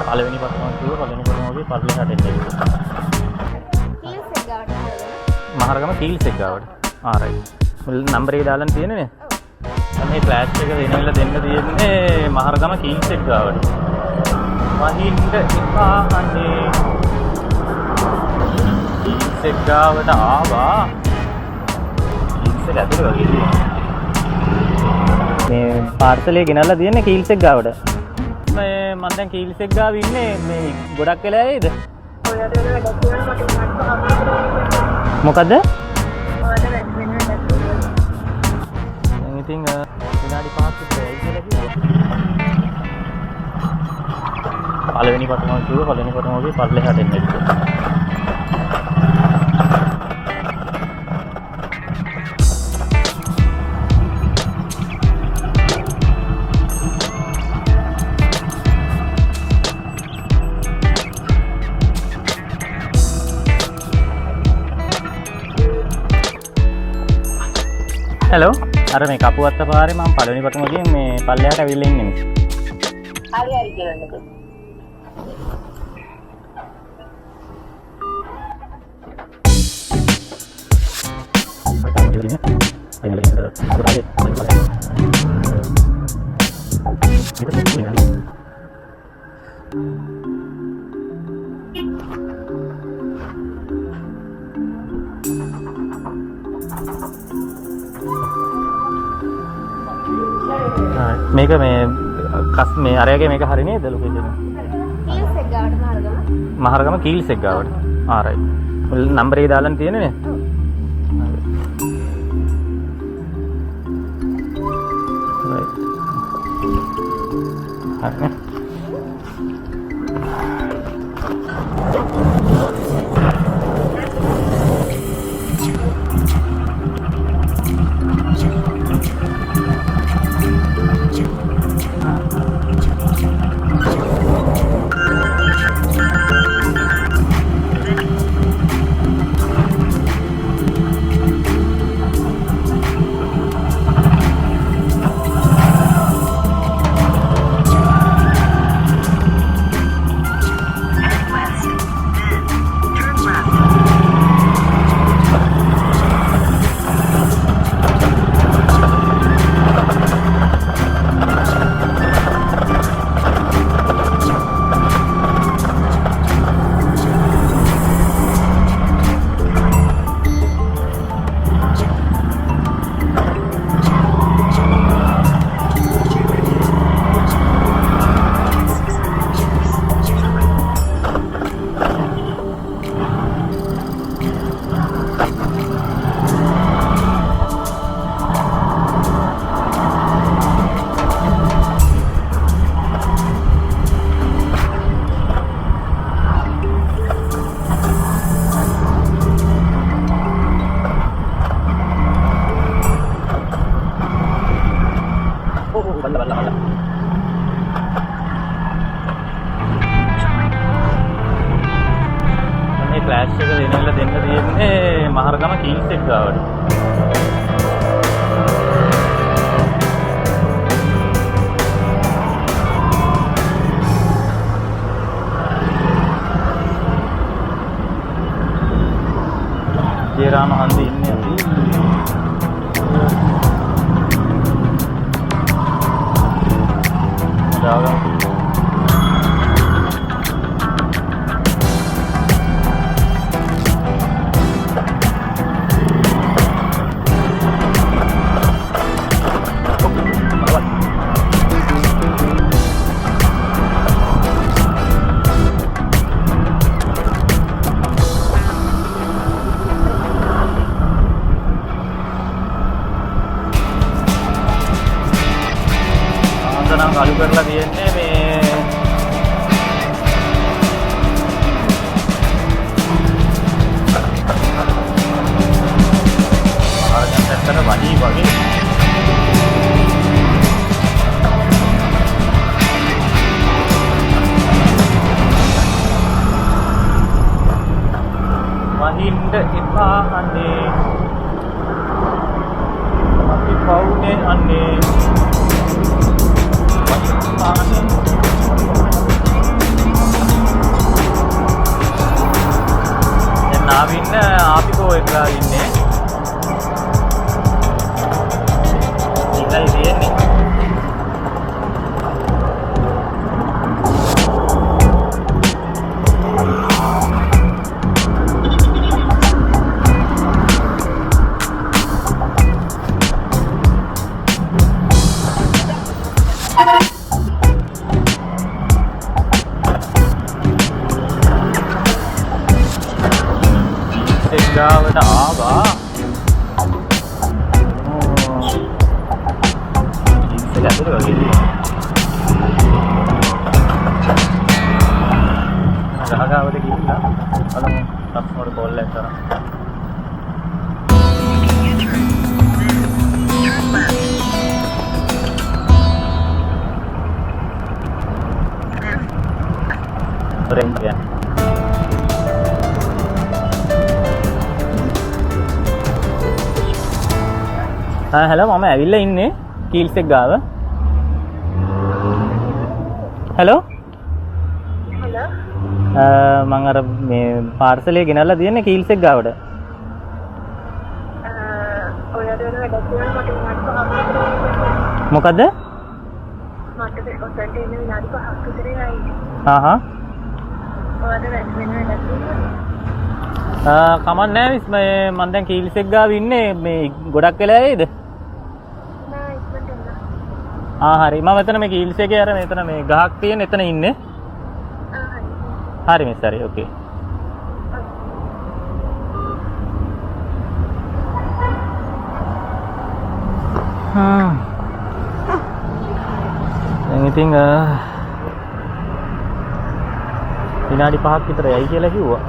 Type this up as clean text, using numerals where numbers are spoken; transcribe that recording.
පළවෙනි පටුව කිව්ව පළවෙනි පටුවගේ පල්ලෙහාට එන්න කිව්වා. කීල්ස් එක ගාවට මහරගම කීල්ස් එක ගාවට. රයිට්. නම්බර් එක දාලා තියෙන්නේ නේ. අනේ ෆ්ලෑෂ් එක දෙනවිලා දෙන්න තියෙන්නේ මහරගම කීල්ස් එක ගාවට. වහින්න එපා අනේ. කීල්ස් එක ගාවට ආවා. කීල්ස් එක ඇතුළේ වගේ. මේ පාර්සලේ ගෙනල්ලා තියෙන්නේ කීල්ස් එක ගාවට. මම දැන් කීල්ස් එක ගාව ඉන්නේ මේ ගොඩක් වෙලා ඇයිද? ඔයාලට වැඩක් තියෙනවා මට මොකද්ද? ඔයාලට වැඩ වෙන වැඩක් තියෙනවා. දැන් ඉතින් විනාඩි 5ක් විතර ඇයි කියලා කිව්වා. පළවෙනි පටුව කිව්ව පළවෙනි පටුවගේ පල්ලෙහාට එන්න කිව්වා. හෙලෝ අර මේ කපුවත්ත පාරේ මම පළවෙනි පටුවකින් මේ පල්ලෙහාට ඇවිල්ලා ඉන්නේ. හරි හරි කියන්නකෝ. මේක මේ මේ අරයාගේ මේක හරි නේද ලොකේෂන් එක? කීල්ස් එක ගාවට මහරගම කීල්ස් එක ගාවට. රයිට්. නම්බර් එක දාලා තියෙන්නේ නේ. රයිට්. හරි. මේ ෆ්ලෑෂ් එක දෙනවිලා දෙන්න තියෙන්නේ මහරගම කීල්ස් එක ගාවට. ජේරාම හන්දේ ඉන්නේ අපි. දාගමු. අලු කරලා තියෙන්නේ මේ ආරයන් පැත්තට වඩි වගේ වහින්න එපා අනේ අපි පවුනේ අනේ ආවින්න ආපිකෝ එකලා ඉන්නේ. ඉතයි තියෙන්නේ. ගාවට ආවා. ඉස්සෙල්ල ඇතුලේ වගේ. ගහගාවට ගිහිල්ලා බලමු කස්ටමර් කෝල් එකක් කරා. රෙන්ජ් එක. hello මම ඇවිල්ලා ඉන්නේ කීල්ස් එක ගාව. hello හලෝ මම අර මේ පාර්සල් එක ගෙනල්ලා තියෙන්නේ කීල්ස් එක ගාවට. ඔයාලට වෙන වැඩක් තියෙනවා මට විනාඩි 5ක් විතර. මොකද? මට ඔතනට එන්න විනාඩි 5ක් විතර වෙයි. ආහා. ඔයාලට වෙන වැඩක් තියෙනවා. කමක් නැහැ මිස් මම දැන් කීල්ස් එක ගාව ඉන්නේ මේ ගොඩක් වෙලා ඇයිද? නෑ ඉක්මනට එන්න. හරි මම එතන මේ කීල්ස් එකේ අර මෙතන මේ ගහක් තියෙන එතන ඉන්නේ. හරි මිස් හරි ඕකේ. දැන් ඉතින් විනාඩි 5ක් විතර යයි කියලා කිව්වා.